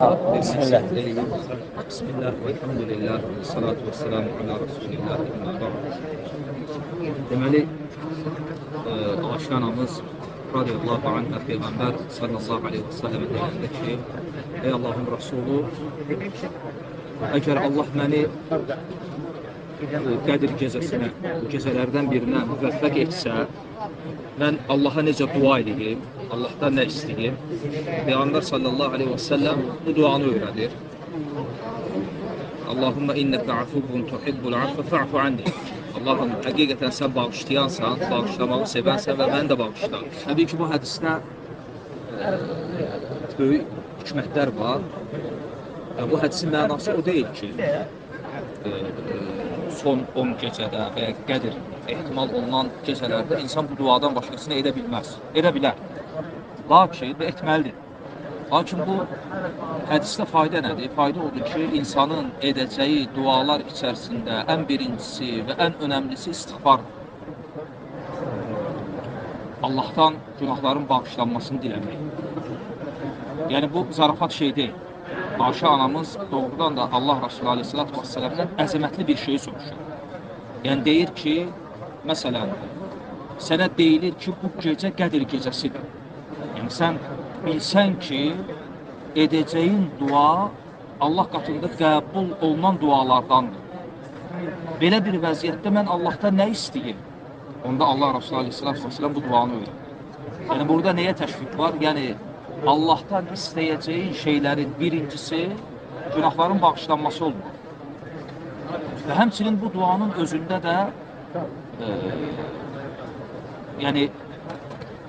بسم الله. بسم الله والحمد لله والصلاة والسلام على رسول الله. Deməli, Ayşə anamız radiyallahu anhə Peyğəmbər sallallahu aleyhi və səlləmə deyəndə ki, ey Allahın Rasulü, əgər Allah məni Qədir gecəsinə, bu gecələrdən birinə müvəffəq etsə, mən Allaha necə dua edeyim, Allahdan nə istəyim? Peyğəmbər sallallahu aleyhi və səlləm bu duanı öyrədir. Allahümmə innəkə afuvun tuhibbul afə fa'fu anni. Allahım, həqiqətən sən bağışlayansan, bağışlamağı sevənsən və məni də bağışla. Təbii ki, bu hədisdə böyük hikmətlər var. Bu hədisin mənası o deyil ki, son 10 gecədə və ya Qədir ehtimal olunan gecələrdə insan bu duadan başqasını edə bilməz. Edə bilər. Lakin və etməlidir. Lakin bu hədisdə fayda nədir? Fayda odur ki, insanın edəcəyi dualar içərisində ən birincisi və ən önəmlisi istiğfardır. Allahdan günahların bağışlanmasını diləmək. Yəni bu zarafat şey deyil. Ayşə anamız doğrudan da Allah Resulü Aleyhisselatü Vesselam'dan əzəmətli bir şeyi soruşur. Yəni deyir ki, məsələn, sənə deyilir ki, bu gecə Qədir gecəsidir. Yəni sən bilsən ki, edəcəyin dua Allah qatında qəbul olunan dualardandır. Belə bir vəziyyətdə mən Allahdan nə istəyim? Onda Allah Resulü Aleyhisselatü Vesselam bu duanı öyrənir. Yəni burada nəyə təşviq var? Yəni Allahdan istəyəcəyin şeylərin birincisi günahların bağışlanması olmalı. Və həmçinin bu duanın özündə də yəni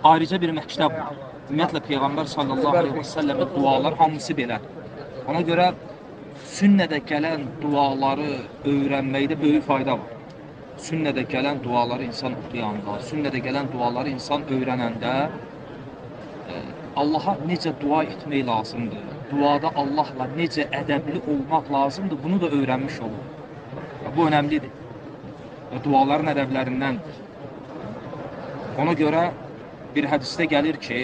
ayrıca bir məktəb var. Ümumiyyətlə Peyğəmbər sallallahu aleyhi və səlləmin dualar hamısı belədir. Ona görə sünnədə gələn duaları öyrənməkdə böyük fayda var. Sünnədə gələn duaları insan oxuyanda, sünnədə gələn duaları insan öyrənəndə Allaha necə dua etmək lazımdır, duada Allahla necə ədəbli olmaq lazımdır, bunu da öyrənmiş olur. Bu önəmlidir. Duaların ədəblərindəndir. Ona görə bir hədisdə gəlir ki,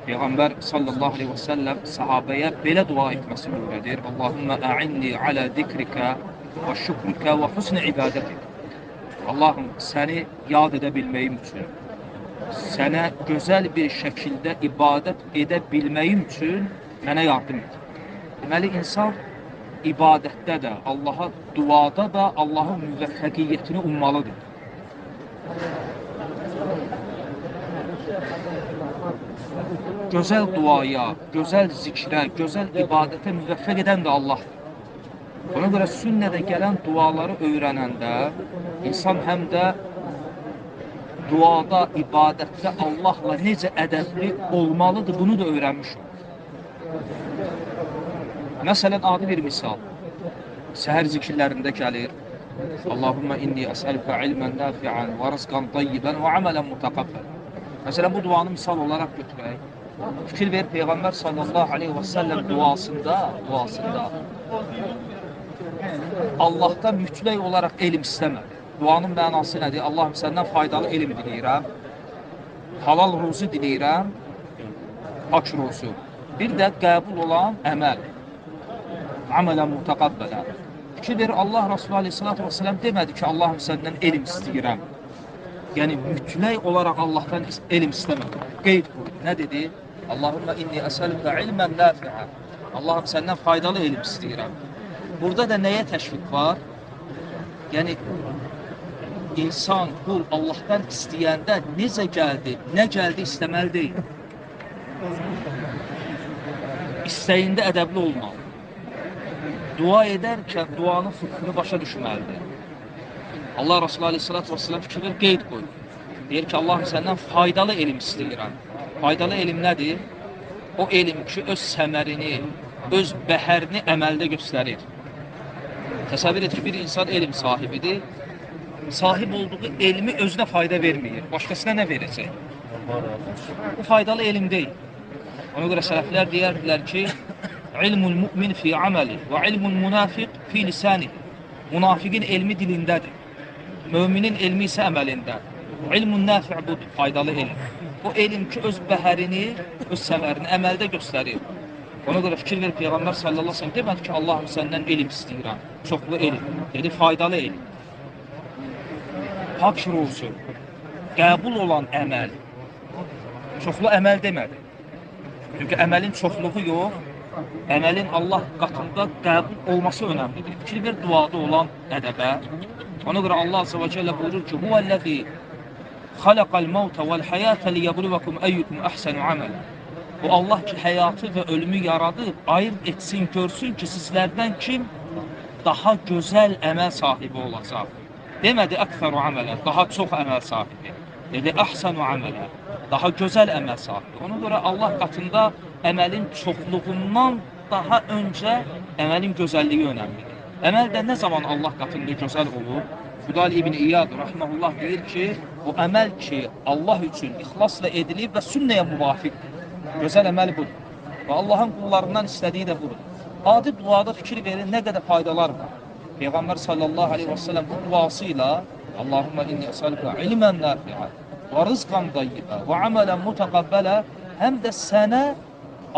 Peyğəmbər sallallahu aleyhi və səlləm sahabəyə belə dua etməsini öyrədir. Allahümmə a'inni alə zikrikə və şükrikə və husn ibadətik. Allahım, səni yad edə bilməyim üçün, sənə gözəl bir şəkildə ibadət edə bilməyim üçün mənə yardım et. Deməli, insan ibadətdə də, Allaha duada da Allahın müvəffəqiyyətini ummalıdır. Gözəl duaya, gözəl zikrə, gözəl ibadətə müvəffəq edən də Allahdır. Ona görə sünnədə gələn duaları öyrənəndə insan həm də duada, ibadətdə Allahla necə ədəbli olmalıdır, bunu da öyrənmiş olur. Məsələn, adi bir misal. Səhər zikirlərində gəlir. Allahümmə inni əsəlükə ilmən nafi'an və rızqan tayyibən və əmələn mutaqabbən. Məsələn, bu duanı misal olaraq götürək. Fikir ver, Peyğəmbər sallallahu aleyhi və səlləm duasında Allahdan mütləq olaraq elm istəmədi. Duanın mənası nədir? Allahım, səndən faydalı elm diləyirəm, halal ruzu diləyirəm, pak ruzu. Bir də qəbul olan əməl, əmələn mutaqabbələn. Fikir ver, Allah Resulü Aleyhisselatü Vesselam demədi ki, Allahım, səndən elm istəyirəm. Yəni, mütləq olaraq Allahdan elm istəmədi. Qeyd qoydu. Nə dedi? Allahümmə inni əsəlükə ilmən nafi'ən. Allahım, səndən faydalı elm istəyirəm. Burada da nəyə təşviq var? Yəni, insan, qul Allahdan istəyəndə necə gəldi, nə gəldi istəməli deyil. İstəyində ədəbli olmalı. Dua edərkən duanın fıkhını başa düşməlidir. Allah Resulü Aleyhisselatü Vesselam fikirlər qeyd qoyur. Deyir ki, Allahım, səndən faydalı elm istəyirəm. Faydalı elm nədir? O elm ki, öz səmərini, öz bəhərini əməldə göstərir. Təsəvvür et ki, bir insan elm sahibidir. Sahib olduğu elmi özünə fayda verməyir. Başqasına nə verəcək? Bu faydalı elm deyil. Ona görə sələflər deyərdilər ki, ilmul mümin fi ameli və ilmul münafiq fi lisani. Münafiqin elmi dilindədir. Müminin elmi isə əməlində. İlmun nafi' budur, faydalı elm. O elm ki, öz bəhərini, öz səmərini əməldə göstərir. Ona görə fikir ver, Peyğəmbər sallallahu əleyhi və səlləm demədi ki, Allahım səndən elm istəyirəm, çoxlu elm. Dedi, faydalı elm. Haqq olsun, qəbul olan əməl. Çoxlu əməl demədi. Çünki əməlin çoxluğu yox, əməlin Allah qatında qəbul olması önəmlidir. Fikir ver duada olan ədəbə. Ona görə Allah azza və cəllə buyurur ki, "Huvəl-ləzi xalaqal mauta vel-hayata liyabluvakum eyyukum ahsanu amala." O Allah ki, həyatı və ölümü yaradıb, ayırt etsin, görsün ki, sizlərdən kim daha gözəl əməl sahibi olacaq. Demədi, əksəru amələ, daha çox əməl sahibi. Dedi, əhsənu amələ, daha gözəl əməl sahibi. Ona görə Allah qatında əməlin çoxluğundan daha öncə əməlin gözəlliyi önəmlidir. Əməl də nə zaman Allah qatında gözəl olur? Fudal İbn İyad rahmehullah deyir ki, o əməl ki, Allah üçün ixlasla edilib və sünnəyə müvafiqdir. Gözəl əməl budur. Və Allahın qullarından istədiyi də budur. Adi duada fikir verin, nə qədər faydalar var. Peyğəmbər sallallahu aleyhi və səlləm bu duası ilə Allahumma inni əsəluka ilmən nafi'a və rizqan dayyibə və amələn mutaqabbələ həm də sənə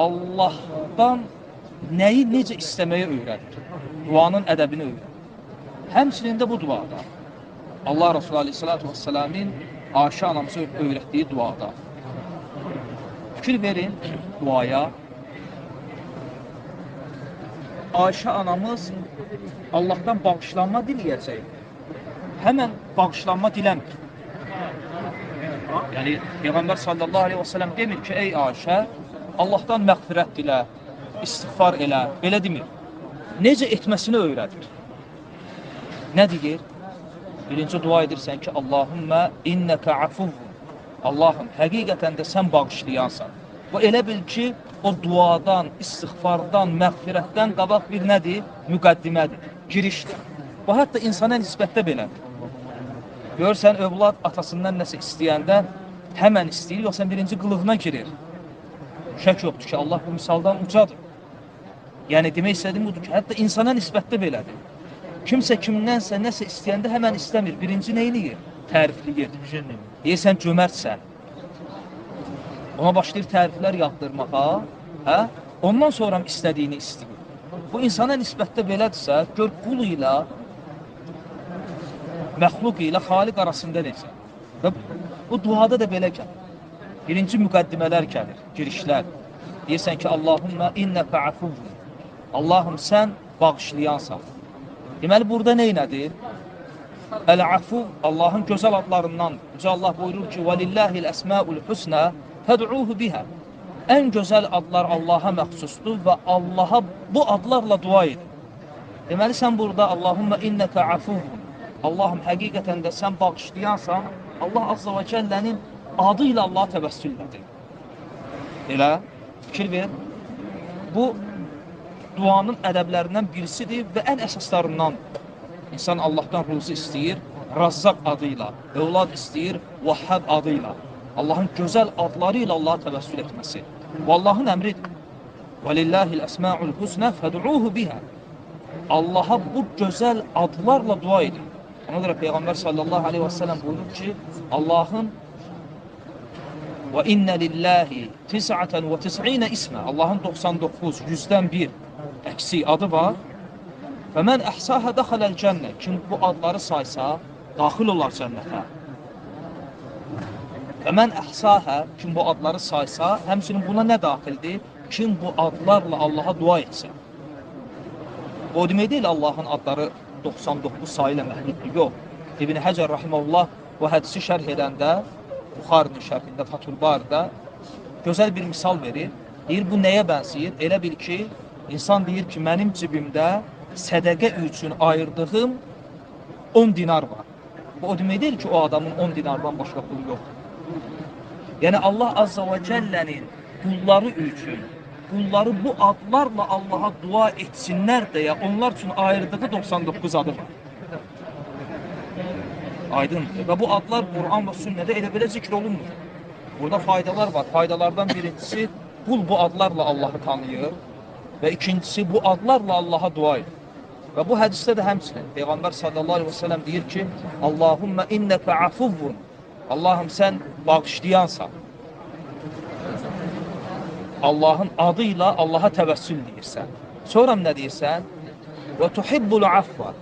Allahdan nəyi necə istəməyə öyrədir. Duanın ədəbini öyrədir. Həmçinin də bu duada Allah Resulü aleyhissalatu vesselam'ın Ayşə anamıza öyrətdiyi duada. Fikir verin duaya. Ayşə anamız Allah'tan bağışlanma diləyəcək. Həmən bağışlanma diləmir. Yəni Peyğəmbər sallallahu aleyhi və səlləm demir ki, ey Ayşə, Allah'tan məğfirət dilə, istiğfar elə, belə demir. Necə etməsini öyrədir. Nə deyir? Birinci dua edirsən ki, Allahümmə innəkə afuvun. Allahım, həqiqətən də sən bağışlayansan. Və elə bil ki, o duadan, istiğfardan, məğfirətdən qabaq bir nədir? Müqəddimədir, girişdir. Bu hətta insana nisbətdə belədir. Görsən, övlad atasından nəsə istəyəndə həmən istəyir, yoxsa birinci qılığına girir. Şək yoxdur ki, Allah bu misaldan ucadır. Yəni, demək istədiyim budur ki, hətta insana nisbətdə belədir. Kimsə kimdənsə nəsə istəyəndə həmən istəmir. Birinci nə eləyir? Tərifləyir. Deyirsən, cömərtsən. Ona başlayır təriflər yağdırmağa. Hə? Ondan sonra istədiyini istəyir. Bu insana nisbətdə belədirsə, gör qul ilə, məxluq ilə, xaliq arasında necə? Və bu duada da belə gəlir. Birinci müqəddimələr gəlir, girişlər. Deyirsən ki, Allahümmə innəkə afuvun. Allahım, sən bağışlayansan. Deməli, burada neynədir? Əl-afu Allahın gözəl adlarındandır. Yüce Allah buyurur ki, وَلِلَّهِ الْأَسْمَاءُ الْحُسْنَى فَدْعُوهُ بِهَا. Ən gözəl adlar Allaha məxsusdur və Allaha bu adlarla dua edin. Deməli, sən burada Allahümmə innəkə afuvun. Allahım, həqiqətən də sən bağışlayansan, Allah Azza və Cəllənin adı ilə Allaha təvəssül edir. Elə, fikir ver. Bu, duanın ədəblərindən birisidir və ən əsaslarındandır. İnsan Allahdan ruzu istəyir, Razzaq adıyla, övlad istəyir, Vahhab adıyla. Allahın gözəl adları ilə Allaha təvəssül etməsi. Bu Allahın əmridir. وَلِلَّهِ الْأَسْمَاءُ الْحُسْنَى فَدْعُوهُ بِهَا. Allaha bu gözəl adlarla dua edin. Ona görə Peyğəmbər sallallahu aleyhi və səlləm buyurur ki, Allahın وَإِنَّ لِلَّهِ 99 ismə, Allahın 99, 100-dən 1 əksi adı var. Və mən əhsahə dəxələl cənnə. Kim bu adları saysa, daxil olar cənnətə. Və mən əhsahə, kim bu adları saysa, həmçinin buna nə daxildir? Kim bu adlarla Allaha dua etsin. O demək deyil, Allahın adları 99 sayı ilə məhduddur. Yox. İbn Həcər rahimehullah bu hədisi şərh edəndə, Buxarinin şərhində, Fatulbarda gözəl bir misal verir. Deyir, bu nəyə bənzəyir? Elə bil ki, insan deyir ki, mənim cibimdə sədəqə üçün ayırdığım 10 dinar var. Bu o demək deyil ki, o adamın 10 dinardan başqa pulu yoxdur. Yəni Allah Azza və Cəllənin qulları üçün, qulları bu adlarla Allaha dua etsinlər deyə onlar üçün ayırdığı 99 adı var. Aydındır. Və bu adlar Quran və sünnədə elə belə zikr olunmur. Burada faydalar var. Faydalardan birincisi, qul bu adlarla Allahı tanıyır və ikincisi, bu adlarla Allaha dua edir. Və bu hədisdə də həmçinin Peyğəmbər sallallahu aleyhi və səlləm deyir ki, Allahümmə innəkə afuvun. Allahım, sən bağışlayansan. Allahın adıyla Allaha təvəssül deyirsən. Sonra nə deyirsən? Və tuhibbul afva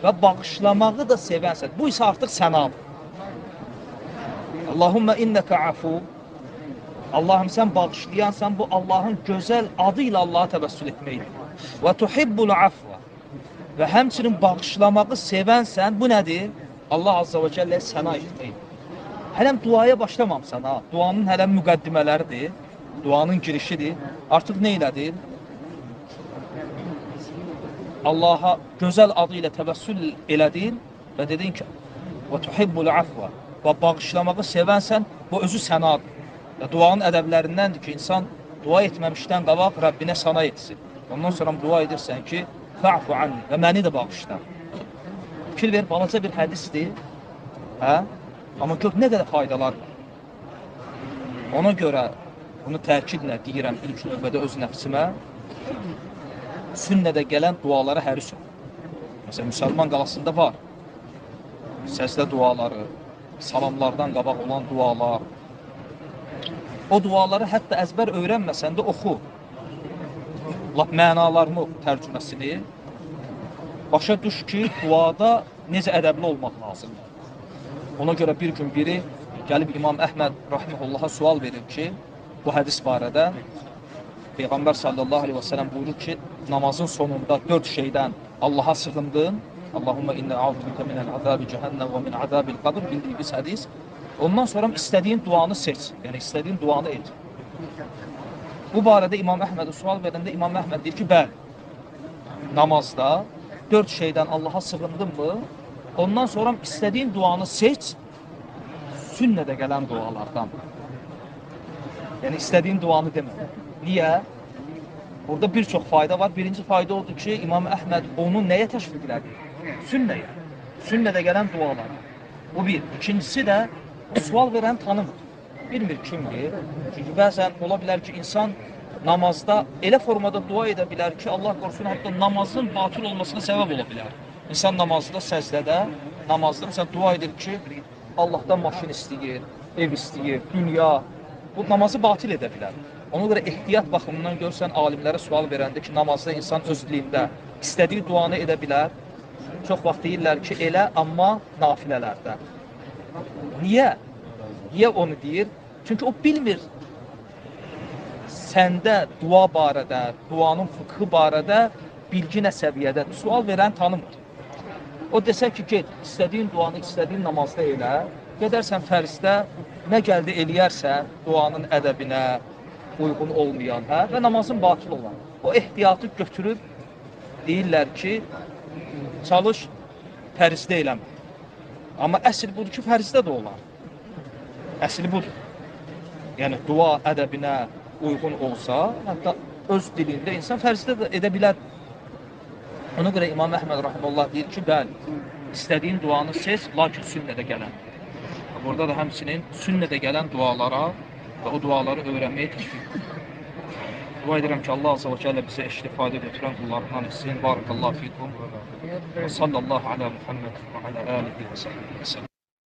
və bağışlamağı da sevənsən. Bu isə artıq sənadır. Allahumma innaka afu. Allahım sən bağışlayansan, bu Allahın gözəl adı ilə Allaha təvəssül etməkdir. Və tuhibbul afva və həmçinin bağışlamağı sevənsən, bu nədir? Allah Azza və Cəllə səna etməkdir. Hələm duaya başlamamsan ha. Duanın hələm müqəddimələridir. Duanın girişidir. Artıq nə elədir? Allaha gözəl adı ilə təvəssül elədin və dedin ki, və tuhibbul afva və bağışlamağı sevənsən, bu özü sənadır. Və duanın ədəblərindəndir ki, insan dua etməmişdən qabaq Rəbbinə sana etsin. Ondan sonra dua edirsən ki, fa'fu anni və məni də bağışla. Fikir ver, balaca bir hədisdir. Hə? Amma gör, nə qədər faydalar var. Ona görə bunu təkidlə deyirəm ilk növbədə öz nəfsimə, sünnədə gələn dualara həris ol. Məsələn, müsəlman qalasında var. Səslə duaları, salamlardan qabaq olan dualar. O duaları hətta əzbər öyrənməsən də oxu. Lap mənalarını oxu, tərcüməsini. Başa düş ki, duada necə ədəbli olmaq lazımdır. Ona görə bir gün biri gəlib İmam Əhməd rahimehullaha sual verir ki, bu hədis barədə Peyğəmbər sallallahu aleyhi və sələm buyurur ki, namazın sonunda 4 şeydən Allaha sığındın. Allahumma inna a'udhu minel azabi cehennəm və min azabil qabr bildiyimiz hədis. Ondan sonra istədiyin duanı seç, yəni istədiyin duanı et. Bu barədə İmam Əhmədə sual verəndə İmam Əhməd deyir ki, bəli, namazda 4 şeydən Allaha sığındın mı, ondan sonra istədiyin duanı seç, sünnədə gələn dualardan. Yəni istədiyin duanı demə. Niyə? Burada bir çox fayda var. Birinci fayda odur ki, İmam Əhməd onu nəyə təşviq elədi? Sünnəyə. Sünnədə gələn dualar. Bu bir. İkincisi də sual verən tanımır. Bilmir kimdir. Çünki bəzən ola bilər ki, insan namazda elə formada dua edə bilər ki, Allah qorusun, hətta namazın batıl olmasına səbəb ola bilər. İnsan namazda, səzdədə, namazda məsələn dua edir ki, Allahdan maşın istəyir, ev istəyir, dünya. Bu namazı batil edə bilər. Ona görə ehtiyat baxımından görsən, alimlərə sual verəndə ki, namazda insan öz dilində istədiyi duanı edə bilər. Çox vaxt deyirlər ki, elə, amma nafilələrdə. Niyə? Niyə onu deyir? Çünki o bilmir səndə dua barədə, duanın fıkhı barədə bilgi nə səviyyədədir. Sual verən tanımır. O desə ki, get, istədiyin duanı istədiyin namazda elə, gedərsən fərzdə, nə gəldi eləyərsən duanın ədəbinə uyğun olmayan, hə? Və namazın batıl olan. O ehtiyatı götürüb deyirlər ki, çalış fərzdə eləmə. Amma əsl budur ki, fərzdə də olar. Əsli budur. Yəni, dua ədəbinə uyğun olsa, hətta öz dilində insan fərzdə də edə bilər. Ona görə İmam Əhməd rahimehullah deyir ki, bəli, istədiyin duanı seç, lakin sünnədə gələn. Burada da həmçinin sünnədə gələn dualara və o duaları öyrənməyə təşviq. Dua edirəm ki, Allah Azza və Cəllə bizə istifadə götürən qullarından etsin. Barakallahu fikum. Və sallallahu ala Muhammed və ala alihi və səhbihi və sələm.